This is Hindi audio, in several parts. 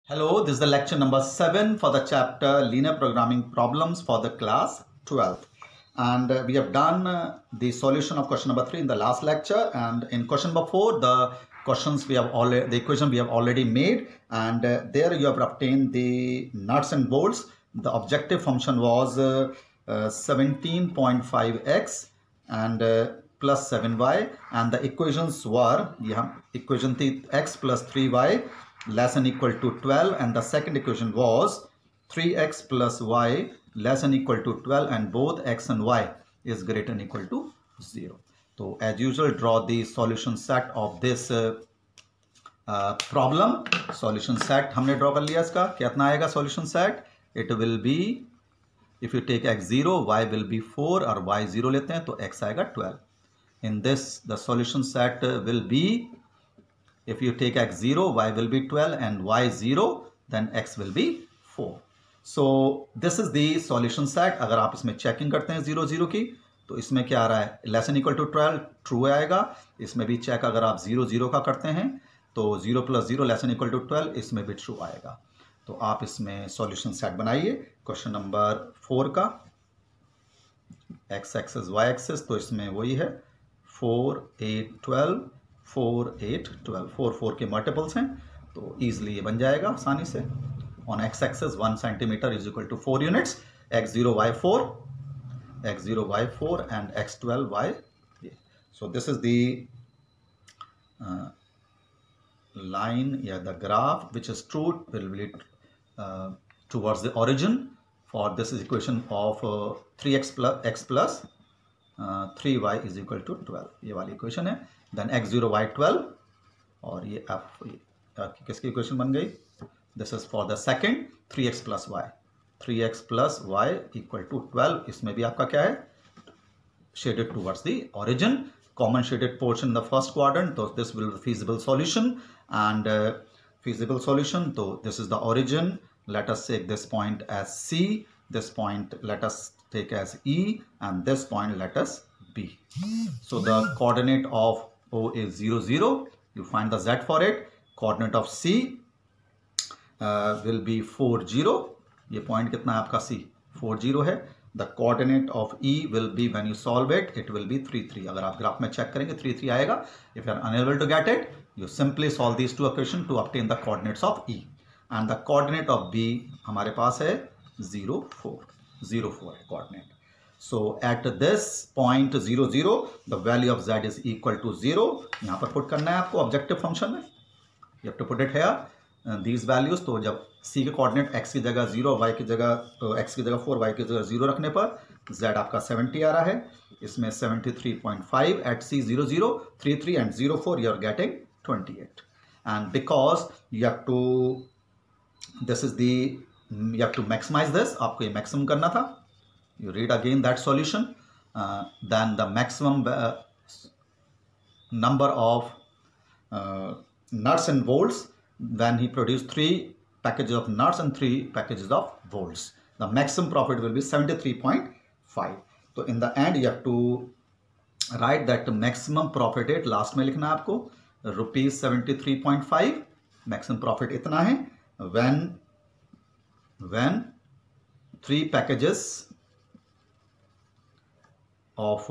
Hello, this is the lecture number 7 for the chapter Linear Programming Problems for the class 12th. And we have done the solution of question number 3 in the last lecture. And in question number 4, the equation we have already made. And there you have obtained the nuts and bolts. The objective function was 17.5x and plus 7y. And the equations were, equation x plus 3y less than equal to 12, and the second equation was 3x plus y less than equal to 12, and both x and y is greater than equal to 0. So as usual, draw the solution set of this problem. Solution set हमने draw कर लिया. इसका कितना आएगा solution set? It will be, if you take x0, y will be 4 और y0 लेते हैं तो x आएगा 12. In this, the solution set will be, if you take x0, y will be 12 and y0, then x will be 4. So this is the solution set. अगर आप इसमें चेकिंग करते हैं 0 0 की, तो इसमें क्या आ रहा है? Less than equal to 12 true आएगा. इसमें भी चेक अगर आप 0 0 का करते हैं तो 0 plus 0 less than equal to 12, इसमें भी ट्रू आएगा. तो आप इसमें सॉल्यूशन सेट बनाइए. क्वेश्चन नंबर 4 का x एक्सिस y एक्सिस, तो इसमें वही है 4 8 12 4 8 12, 4 4 के मल्टीपल्स हैं तो ईजिली ये बन जाएगा आसानी से. On x axis 1 centimetre is equal to 4 units, x0 y4 and x12 y. So this is the line, the graph which is true will be towards the origin. For this is equation of 3x plus x plus 3y is equal to 12. ये वाली इक्वेशन है. Then x0 y12 और ये किसकी इक्वेशन बन गई? This is for the second 3x plus y equal to 12. इसमें भी आपका क्या है? Shaded towards the origin. Common shaded portion in the first quadrant. So this will be feasible solution, and feasible solution. So this is the origin. Let us take this point as C. This point let us take as E, and this point let us B. So the coordinate of O is 0 0. You find the Z for it. Coordinate of C will be 4 0. ये point कितना है आपका C? 4 0 है. The coordinate of E will be, when you solve it, it will be 3 3. अगर आप ग्राफ में चेक करेंगे 3 3 आएगा. If you are unable to get it, you simply solve these two equations to obtain the coordinates of E. And the coordinate of B हमारे पास है 0 4 0 4 है coordinate. So at this point 0 0, the value of Z is equal to 0. यहाँ पर put करना है आपको objective function में. You have to put it here. These values. तो जब C के कोऑर्डिनेट x की जगह 0, y की जगह x की जगह 4, y की जगह 0 रखने पर Z आपका 70 आ रहा है. इसमें 73.5 at C 0 0 3 3 and 0 4 you are getting 28. And because you have to, this is the, you have to maximize this. आपको ये maximum करना था. You read again that solution. Then the maximum number of nuts and bolts, when he produced 3 packages of nuts and 3 packages of bolts, the maximum profit will be 73.5. So in the end you have to write that maximum profit rate, last में लिखना है आपको rupees 73.5. maximum profit इतना है when 3 packages of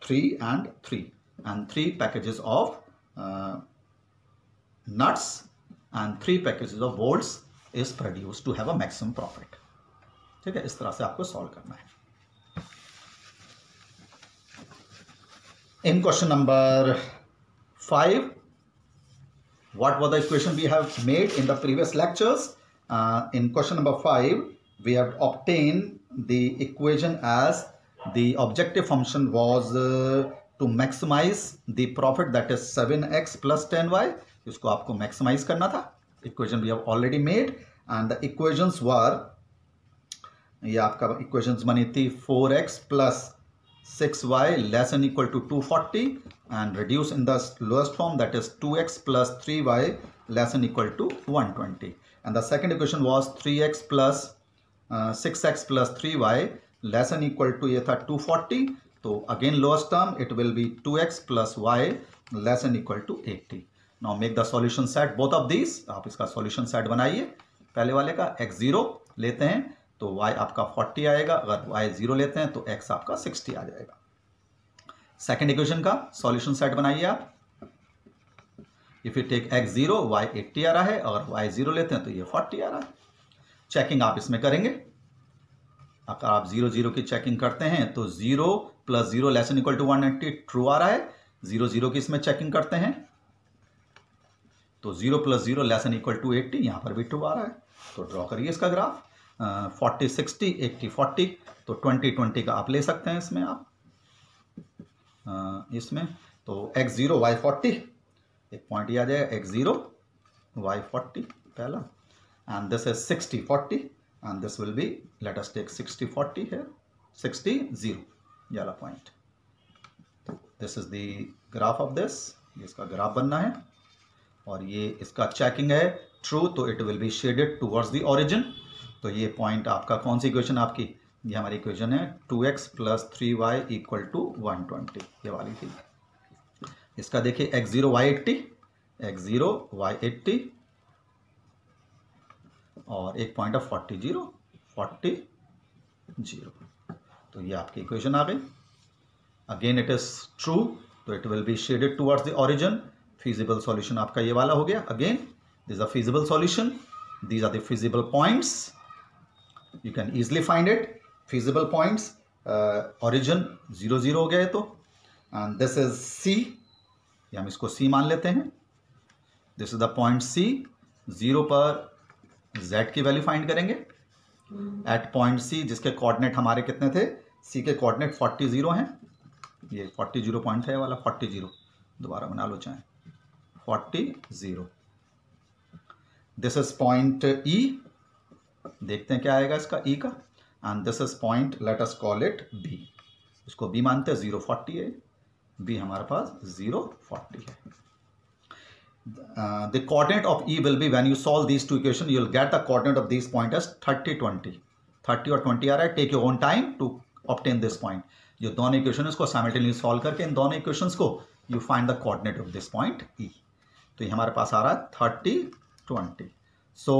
3 and 3 and 3 packages of nuts and 3 packages of bolts is produced to have a maximum profit. ठीक है, इस तरह से आपको सॉल्व करना है. In question number 5, what was the equation we have made in the previous lectures? In question number 5, we have obtained the equation as the objective function was to maximize the profit, that is 7x plus 10y. इसको आपको maximize करना था. Equation we have already made, and the equations were, ये आपका equations बनी थी 4x plus 6y less than equal to 240, and reduce in the lowest form, that is 2x plus 3y less than equal to 120. And the second equation was 3x plus 6x plus 3y less than equal to ये था 240. तो again lowest term it will be 2x plus y less than equal to 80. Now make the solution set both of these, आप इसका सॉल्यूशन सेट बनाइए। पहले वाले का x0 लेते हैं तो y आपका 40 आएगा, अगर y0 लेते हैं तो x आपका 60 आ जाएगा। सेकेंड इक्वेशन का सॉल्यूशन सेट बनाइए आप। If you take x0 y 80 आ रहा है, अगर y0 लेते हैं तो ये 40 आ रहा है। चेकिंग आप इसमें करेंगे, अगर आप 0 0 की चेकिंग करते हैं तो 0 + 0 लेस इक्वल टू 180 ट्रू आ रहा है। 0 0 की इसमें चेकिंग करते हैं तो 0 + 0 लेस इक्वल टू 80, यहां पर भी ट्रू आ रहा है। तो ड्रॉ करिए इसका ग्राफ। 40 60 80 40, तो 20 20 का आप ले सकते हैं इसमें आप इसमें तो x0 y 40, एक पॉइंट ये आ जाएगा x0 y 40 पहला, and this is 60 40, and this will be, let us take 60 40 here, 60 0 ये वाला point. This is the graph of this, ये इसका ग्राफ बनना है और ये इसका चेकिंग है ट्रू, तो it will be shaded towards the origin. तो ये पॉइंट आपका कौन सी इक्वेशन आपकी, ये हमारी इक्वेशन है 2x + 3y = 120, ये वाली थी। इसका देखिए x0 y 80, x0 y 80 और एक पॉइंट ऑफ 40 0 40 0, तो ये आपकी इक्वेशन आ गई। अगेन इट इज ट्रू, तो it will be shaded towards the origin. Feasible solution आपका ये वाला हो गया। Again this a feasible solution, these are the feasible points, you can easily find it. Feasible points, origin 0 0 हो गया है तो, एंड दिस इज C, हम इसको C मान लेते हैं। This is the point C, 0 पर Z की वैल्यू फाइंड करेंगे एट पॉइंट C, जिसके कोऑर्डिनेट हमारे कितने थे, C के कोऑर्डिनेट 40 0 हैं, ये 40 0 पॉइंट है वाला 40 0, दोबारा बना लो चाहे 40 0। दिस इज पॉइंट E, देखते हैं क्या आएगा इसका E का, and this is point, let us call it B, इसको B मानते हैं, 0 40 है, B हमारे पास 0 40 है। The coordinate of E will be, when you solve these two equations, you will get the coordinate of these points as 30 20, 30 और 20 आ रहा है। Take your own time to obtain this point. जो दोनों इक्वेशन इसको साइमल्टेनियसली सॉल्व करके इन दोनों इक्वेशंस को you find the coordinate of this point E। तो ये हमारे पास आ रहा है 30 20। So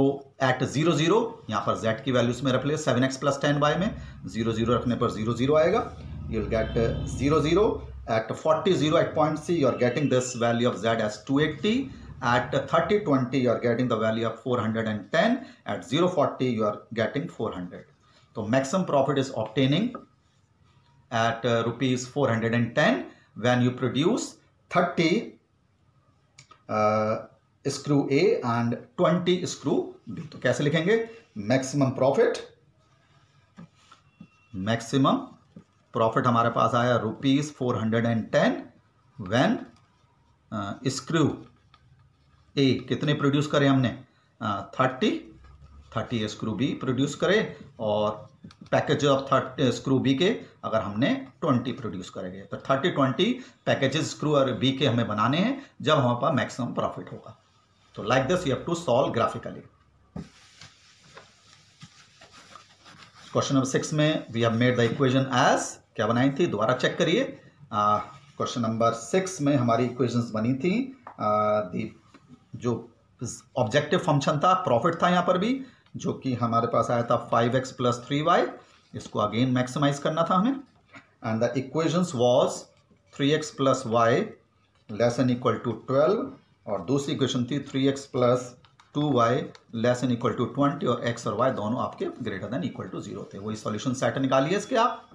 at 0 0 यहाँ पर Z की वैल्यूज में रिप्लेस 7x + 10y में 0 0 रखने पर 0 0 आएगा। You will get 0 0 at 40 0 at point C, you are getting this value of Z as 280. At 30 20 you are getting the value of 410. At 0 40 you are getting 400. So maximum profit is obtaining at rupees 410 when you produce 30 screw A and 20 screw B. तो कैसे लिखेंगे, मैक्सिमम प्रॉफिट हमारे पास आया रुपीज 410 व्हेन स्क्रू ए कितने प्रोड्यूस करें हमने, 30 स्क्रू बी प्रोड्यूस करें, और पैकेज ऑफ 30 स्क्रू बी के अगर हमने 20 प्रोड्यूस करेंगे, तो 30 20 पैकेजेस स्क्रू और बी के हमें बनाने हैं जब हमारे पास मैक्सिमम प्रॉफिट होगा। तो like this you have to solve graphically. Question number 6 में we have made the equation as, क्या बनाई थी दोबारा चेक करिए। क्वेश्चन नंबर 6 में हमारी इक्वेशंस बनी थी, जो ऑब्जेक्टिव फंक्शन था प्रॉफिट था यहाँ पर भी, जो कि हमारे पास आया था 5x + 3y, इसको अगेन मैक्सिमाइज करना था हमें, and the equations was 3x + y <= 12, और दूसरी इक्वेशन थी 3x + 2y <= 20, और x और y दोनों आपके > 0 थे। वही सॉल्यूशन सेट निकालिए इसके आप।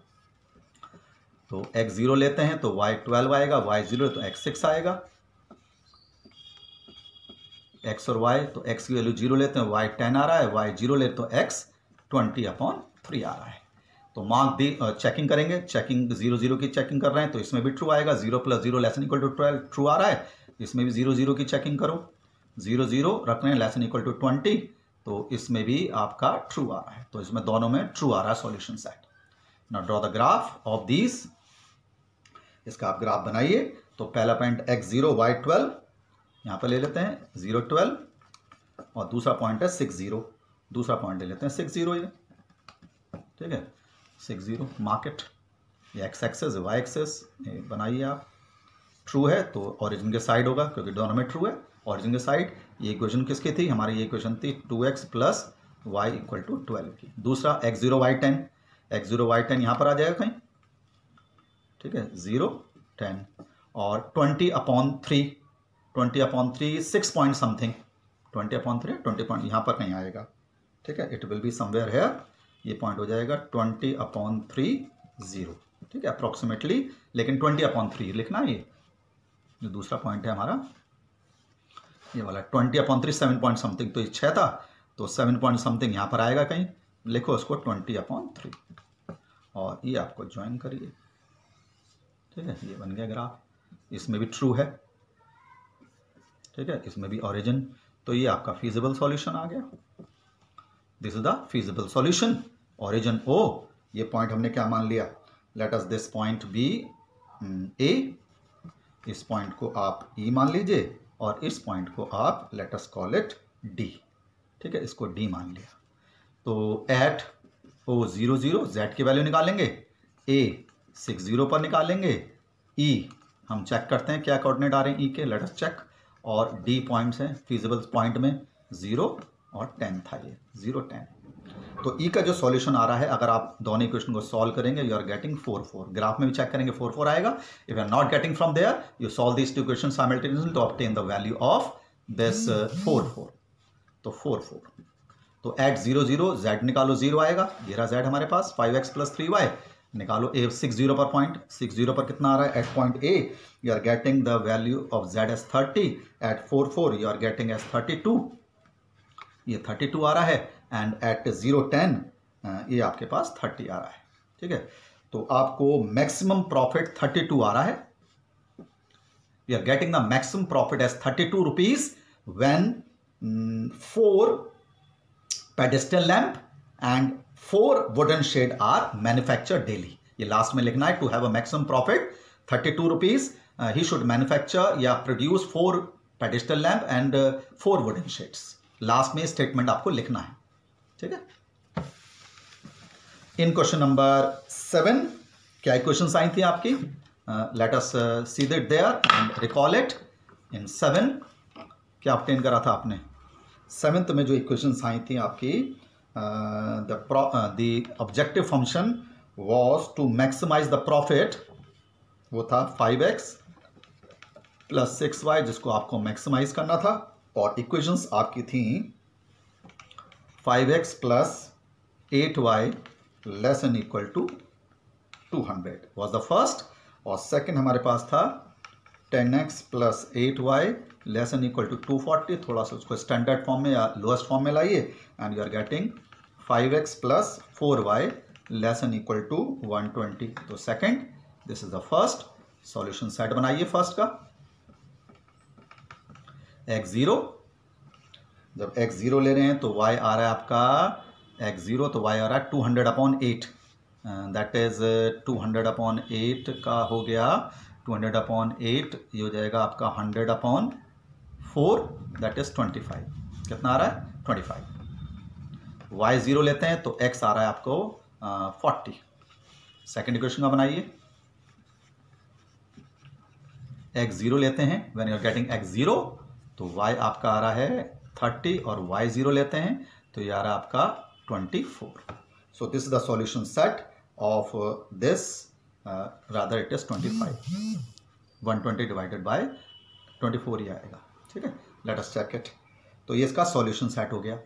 तो x 0 लेते हैं तो y 12 आएगा, y 0 तो x 6 आएगा, x और y, तो x की वैल्यू 0 लेते हैं, y 10 आ रहा है, y 0 लेते तो x 20/3 आ रहा है। तो मार्क दी चेकिंग करेंगे, चेकिंग 0 0 की चेकिंग कर रहे हैं तो इसमें भी ट्रू आएगा, 0 + 0 <= 12 ट्रू आ रहा है, इसमें भी 0 0 की चेकिंग करो, 0 0 रख रहे हैं <= 20, तो इसमें भी आपका ट्रू आ रहा है, तो इसमें दोनों में ट्रू आ रहा है solution set. Now draw the graph of these, इसका आप ग्राफ बनाइए। तो पहला पॉइंट x0 y 12 यहाँ पर ले लेते हैं 0 12, और दूसरा पॉइंट है 6 0, दूसरा पॉइंट ले लेते हैं 6 0, ये ठीक है 6 0 मार्केट, ये x एक्सेस y एक्सेस बनाइए आप। ट्रू है तो ओरिजिन के साइड होगा क्योंकि दोनों में ट्रू है, ऑरिजिन के साइड। ये इक्वेशन किसकी थी? हमारी ये इक्वेशन थी 2x plus y equal to 12 की। दूसरा x0 y10, x0 y10 यहाँ पर आ जाएगा कहीं, ठीक है, 0 10 और 20/3, 20/3 6 पॉइंट समथिंग, 20/3 20 पॉइंट यहाँ पर कहीं आएगा, ठीक है, it will be somewhere here, ये पॉइंट हो जाएगा 20/3 0, ठीक है, अप्रोक्सीमेटली, लेकिन 20/3 लिखना है। ये जो दूसरा पॉइंट है हमारा ये वाला 20/3 7 पॉइंट समथिंग, तो ये 6 था तो 7 पॉइंट समथिंग यहाँ पर आएगा कहीं, लिखो उसको 20/3 और ये आपको ज्वाइन करिए, ठीक है, ये बन गया ग्राफ। इसमें भी ट्रू है, ठीक है, इसमें भी ओरिजिन, तो ये आपका फीजिबल सॉल्यूशन आ गया। This is the feasible solution. Origin O, ये पॉइंट हमने क्या मान लिया, let us this point be A, इस पॉइंट को आप ई मान लीजिए और इस पॉइंट को आप let us call it D, ठीक है, इसको डी मान लिया। तो एट ओ 0 0 जेड की वैल्यू निकालेंगे, ए 6 0 पर निकालेंगे, ई हम चेक करते हैं क्या कोऑर्डिनेट आ रहे हैं ई के, लेट अस चेक, और डी पॉइंट्स हैं फीजिबल पॉइंट में 0 और 10 था, ये 0 10। तो ई का जो सॉल्यूशन आ रहा है, अगर आप दोनों इक्वेशन को सॉल्व करेंगे, यू आर गेटिंग 4 4। ग्राफ में भी चेक करेंगे 4 4 आएगा। If you are not getting from there, you solve this two equation simultaneously to obtain the value of this 4 4। तो 4 4, तो एट 0 0 z निकालो, 0 आएगा, ये रहा z हमारे पास, 5x प्लस 3y निकालो, ए 6 0 पर पॉइंट, 6 0 पर कितना आ रहा है, at point A you are getting the value of z as 30, at 4 4 you are getting as 32, ये 32 आ रहा है, एंड एट 0 10 ये आपके पास 30 आ रहा है, ठीक है। तो आपको मैक्सिमम प्रॉफिट 32 आ रहा है, we are getting the maximum profit as 32 rupees when 4 pedestal lamp and 4 wooden shade are manufacture daily. ये लास्ट में लिखना है, to have a maximum profit 32 rupees he should manufacture या produce 4 pedestal lamp and 4 wooden shades. Last में स्टेटमेंट आपको लिखना है, ठीक है। इन क्वेश्चन नंबर 7 क्या इक्वेशंस आई थी आपकी, let us see that there and recall it. इन 7 क्या ऑब्टेन करा था आपने, 7th में जो इक्वेशंस आई थी आपकी, the objective function was to maximize the profit, वो था 5x प्लस 6y, जिसको आपको मैक्सिमाइज करना था, और इक्वेशंस आपकी थी 5x plus 8y less than equal to 200 was the first, और सेकेंड हमारे पास था 10x plus 8y less than equal to 240, थोड़ा सा उसको स्टैंडर्ड फॉर्म में या लोएस्ट फॉर्म में लाइए, and you are getting 5x plus 4y less than equal to 120। तो second, this is the first solution set बनाइए फर्स्ट का। x0, जब x0 ले रहे हैं तो y आ रहा है आपका x0, तो y आ रहा है 200/8, दैट इज 200/8 का हो गया 200/8, ये हो जाएगा आपका 100/4, दैट इज 25। कितना आ रहा है 25। y0 लेते हैं तो x आ रहा है आपको 40। सेकेंड इक्वेशन का बनाइए, x0 लेते हैं, when you are getting x0 तो y आपका आ रहा है 30, और y0 लेते हैं तो ये आ रहा है आपका 24। So this is the solution set of this, rather it is 25, 120 divided by 24 ही आएगा, ठीक है। Let us check it. तो ये इसका सॉल्यूशन सेट हो गया,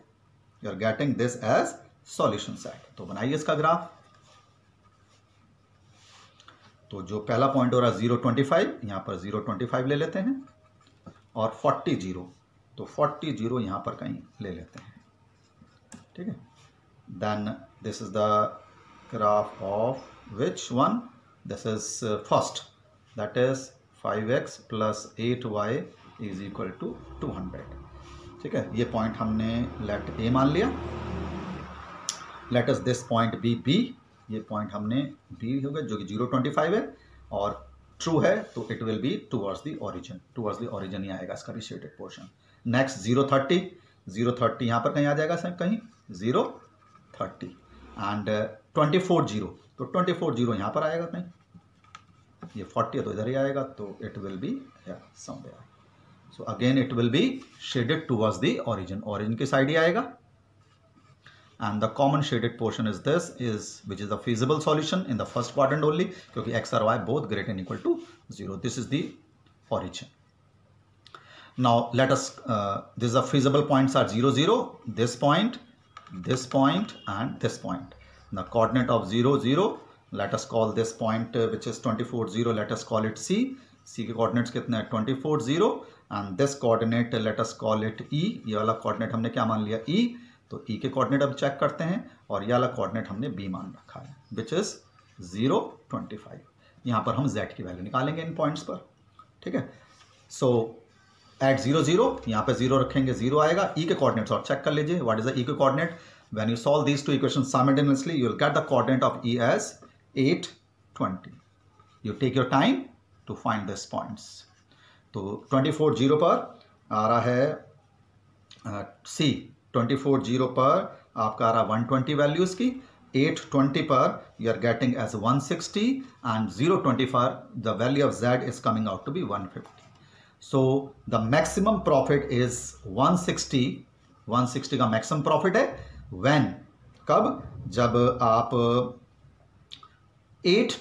you are getting this as solution set. तो बनाइए इसका ग्राफ। तो जो पहला पॉइंट हो रहा है 0 25, यहाँ पर 0 25 ले लेते हैं, और 40 0, तो 40 0 यहाँ पर कहीं ले लेते हैं, ठीक है। Then this is the graph of which one, this is first, that is 5x plus 8y is equal to 200, ठीक है। ये पॉइंट हमने लेट ए मान लिया, let us this point B B, ये पॉइंट हमने बी हो गया जो कि 0 25 है, और ट्रू है तो it will be towards the origin, towards the origin ही आएगा इसका रिशेडेड पोर्शन। नेक्स्ट 0 30, 0 30 यहाँ पर कहीं आ जाएगा सर, कहीं 0 30, एंड 24 0, तो 24 0 यहाँ पर आएगा कहीं, ये 40 है तो इधर ही आएगा, तो it will be somewhere. So again it will be shaded towards the origin, origin की साइड ही आएगा. And the common shaded portion is this, which is the feasible solution in the first quadrant only, क्योंकि x और y both greater than equal to 0. This is the origin. Now let us, these are feasible points are 0, 0, this point, and this point. The coordinate of 0, 0, let us call this point which is 24, 0, let us call it C. C के coordinates कितने हैं? 24, 0, and this coordinate let us call it E. ये वाला coordinate हमने क्या मान लिया? E. तो E के कोऑर्डिनेट अब चेक करते हैं और ये वाला कोऑर्डिनेट हमने B मान रखा है विच इज 0, 25. यहाँ पर हम Z की वैल्यू निकालेंगे इन पॉइंट्स पर. ठीक है. सो एट 0, 0 यहाँ पे 0 रखेंगे, 0 आएगा. E के कोऑर्डिनेट्स और चेक कर लीजिए. व्हाट इज द E के coordinate? When you solve these two equations simultaneously you will get the coordinate of E as 8, 20. You take your time to find this points. तो 24, 0 पर आ रहा है C. 24, 0 पर आपका आ रहा 120 वैल्यूज की. 8, 20 पर you are getting as 160 and 0, 20 पर the value of Z is coming out to be 150. So the maximum profit is 160. 160 का मैक्सिमम प्रॉफिट है व्हेन, कब? जब आप 8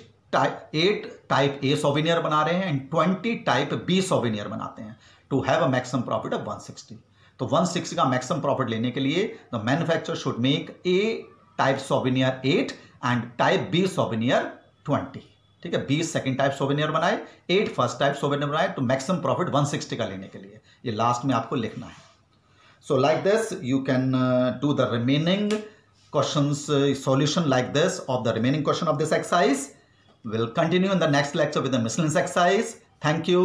टाइप A सोवेनियर बना रहे हैं एंड 20 टाइप B सोवेनियर बनाते हैं to have a maximum profit of 160. तो 160 का मैक्सिमम प्रॉफिट लेने के लिए the manufacturer should make A type souvenir 8 and type B souvenir 20. ठीक है. B सेकंड टाइप सोवेनियर बनाए, 8 फर्स्ट टाइप सोवेनियर बनाए, तो मैक्सिमम प्रॉफिट 160 का लेने के लिए ये लास्ट में आपको लिखना है. So like this you can do the remaining questions solution like this of the remaining question of this exercise. We'll continue in the next lecture with the miscellaneous exercise. Thank you.